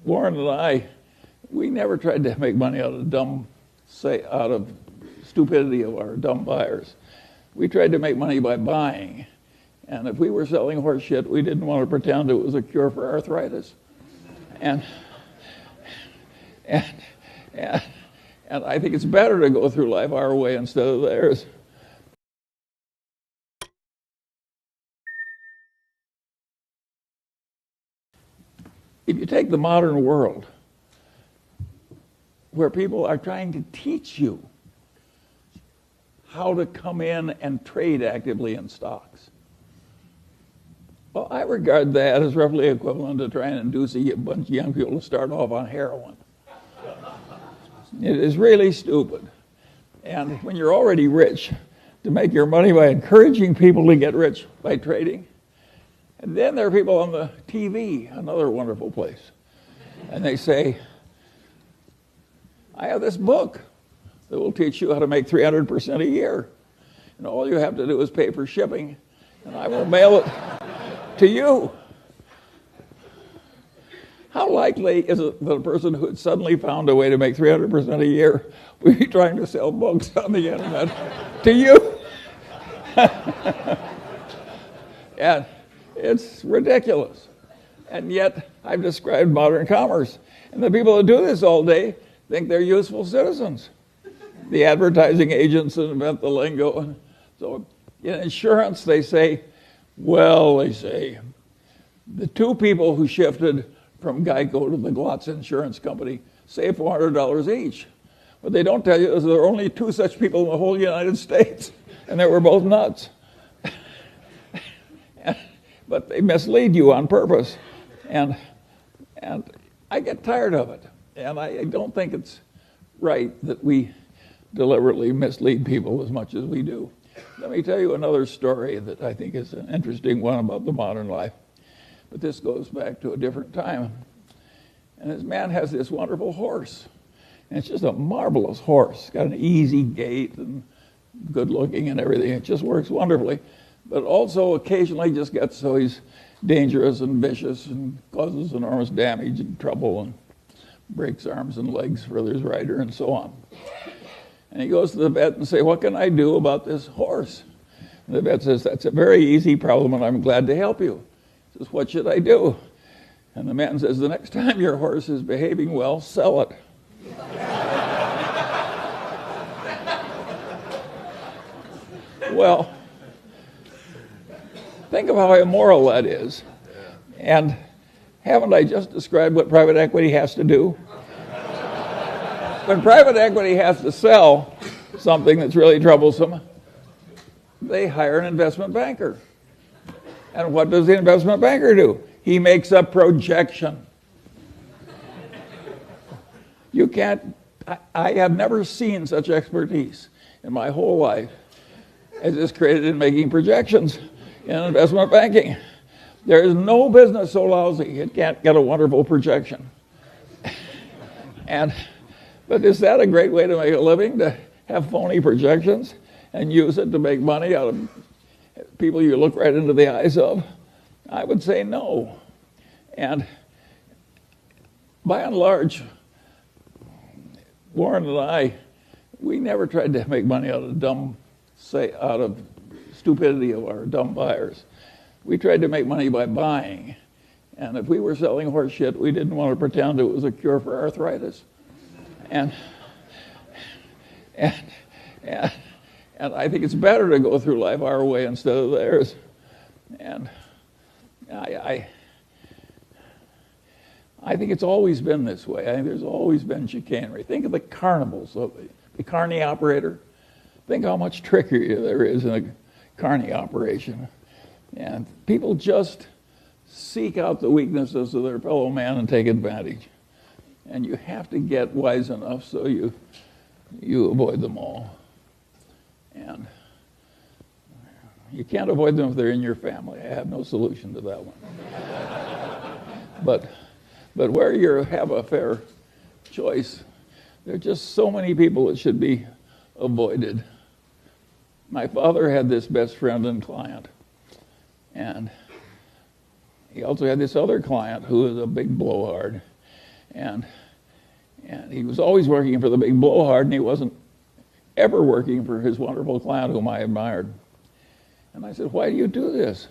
Warren and I, we never tried to make money out of stupidity of our dumb buyers. We tried to make money by buying. And if we were selling horse shit, we didn't want to pretend it was a cure for arthritis. And I think it's better to go through life our way instead of theirs. If you take the modern world, where people are trying to teach you how to come in and trade actively in stocks, well, I regard that as roughly equivalent to trying to induce a bunch of young people to start off on heroin. It is really stupid. And when you're already rich, to make your money by encouraging people to get rich by trading. And then there are people on the TV, another wonderful place, and they say, I have this book that will teach you how to make 300% a year. And all you have to do is pay for shipping, and I will mail it to you. How likely is it that a person who had suddenly found a way to make 300% a year would be trying to sell books on the internet to you? And it's ridiculous. And yet, I've described modern commerce. And the people that do this all day think they're useful citizens. The advertising agents that invent the lingo. And so in insurance, they say, the two people who shifted from Geico to the Glotz Insurance Company saved $400 each. What they don't tell you is there are only two such people in the whole United States, and they were both nuts. But they mislead you on purpose. And I get tired of it. And I don't think it's right that we deliberately mislead people as much as we do. Let me tell you another story that I think is an interesting one about the modern life. But this goes back to a different time. And this man has this wonderful horse. And it's just a marvelous horse. It's got an easy gait and good looking and everything. It just works wonderfully. But also occasionally just gets so he's dangerous and vicious and causes enormous damage and trouble and breaks arms and legs for his rider and so on. And he goes to the vet and says, what can I do about this horse? And the vet says, that's a very easy problem and I'm glad to help you. He says, what should I do? And the man says, the next time your horse is behaving well, sell it. Well, think of how immoral that is. And haven't I just described what private equity has to do? When private equity has to sell something that's really troublesome, they hire an investment banker. And what does the investment banker do? He makes a projection. You can't, I have never seen such expertise in my whole life as is created in making projections in investment banking. There is no business so lousy it can't get a wonderful projection. But is that a great way to make a living, to have phony projections and use it to make money out of people you look right into the eyes of? I would say no. And by and large, Warren and I, we never tried to make money out of stupidity of our dumb buyers. We tried to make money by buying. And if we were selling horse shit, we didn't want to pretend it was a cure for arthritis. And I think it's better to go through life our way instead of theirs. And I think it's always been this way. I think there's always been chicanery. Think of the carnivals, the carny operator. Think how much trickery there is in a carny operation. And people just seek out the weaknesses of their fellow man and take advantage. And you have to get wise enough so you avoid them all. And you can't avoid them if they're in your family. I have no solution to that one. But where you have a fair choice, there are just so many people that should be avoided. My father had this best friend and client. And he also had this other client who was a big blowhard. And he was always working for the big blowhard, and he wasn't ever working for his wonderful client whom I admired. And I said, "Why do you do this?"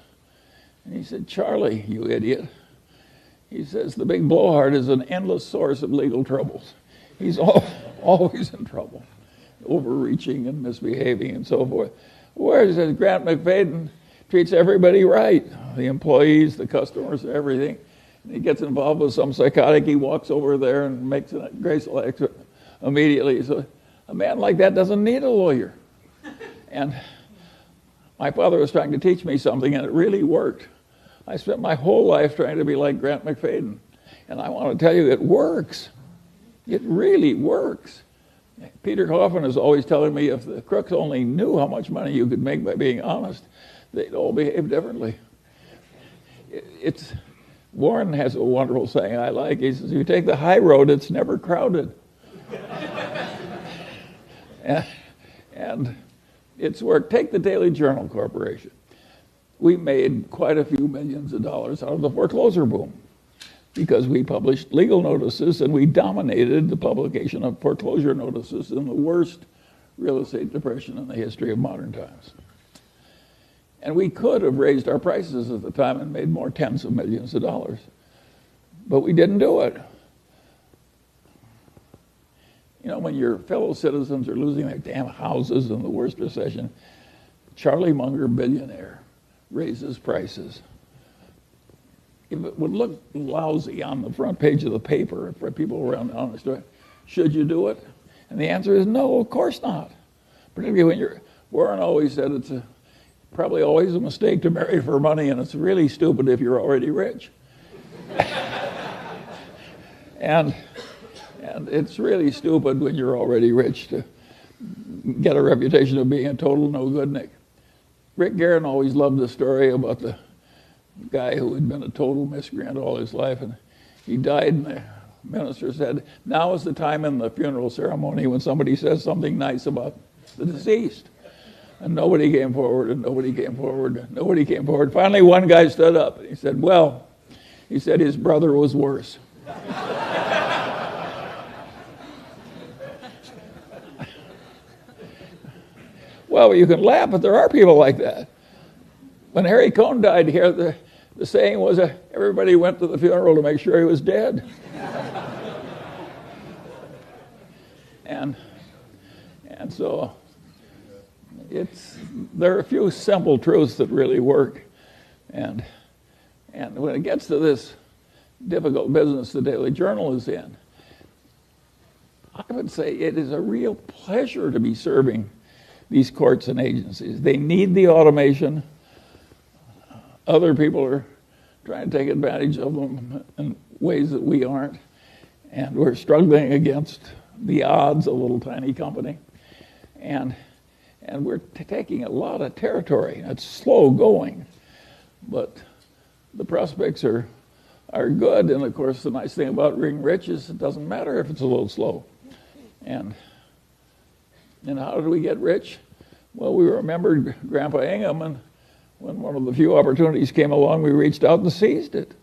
And he said, "Charlie, you idiot." He says, "The big blowhard is an endless source of legal troubles. He's always in trouble, overreaching and misbehaving and so forth. Whereas Grant McFadden treats everybody right, the employees, the customers, everything. And he gets involved with some psychotic, he walks over there and makes a graceful exit immediately. So a man like that doesn't need a lawyer." And my father was trying to teach me something, and it really worked. I spent my whole life trying to be like Grant McFadden. And I want to tell you, it works. It really works. Peter Coffin is always telling me if the crooks only knew how much money you could make by being honest, they'd all behave differently. Warren has a wonderful saying I like. He says, "If you take the high road, it's never crowded." and it's worked. Take the Daily Journal Corporation. We made quite a few millions of dollars out of the foreclosure boom because we published legal notices, and we dominated the publication of foreclosure notices in the worst real estate depression in the history of modern times. And we could have raised our prices at the time and made more tens of millions of dollars, but we didn't do it. You know, when your fellow citizens are losing their damn houses in the worst recession, Charlie Munger, billionaire, raises prices. If it would look lousy on the front page of the paper for people around the honest way, should you do it? And the answer is no, of course not. Particularly when Warren always said it's probably always a mistake to marry for money, and it's really stupid if you're already rich. and it's really stupid when you're already rich to get a reputation of being a total no-goodnik. Rick Guerin always loved the story about the guy who had been a total miscreant all his life, and he died, and the minister said, "Now is the time in the funeral ceremony when somebody says something nice about the deceased." And nobody came forward, and nobody came forward, and nobody came forward. Finally, one guy stood up, and he said, "Well," he said, "his brother was worse." Well, you can laugh, but there are people like that. When Harry Cohn died here, the saying was everybody went to the funeral to make sure he was dead. and so there are a few simple truths that really work. And when it gets to this difficult business the Daily Journal is in, I would say it is a real pleasure to be serving these courts and agencies. They need the automation. Other people are trying to take advantage of them in ways that we aren't. And we're struggling against the odds, a little tiny company. And we're taking a lot of territory. It's slow going, but the prospects are good. And of course, the nice thing about being rich is it doesn't matter if it's a little slow. And how did we get rich? Well, we remembered Grandpa Ingham, and when one of the few opportunities came along, we reached out and seized it.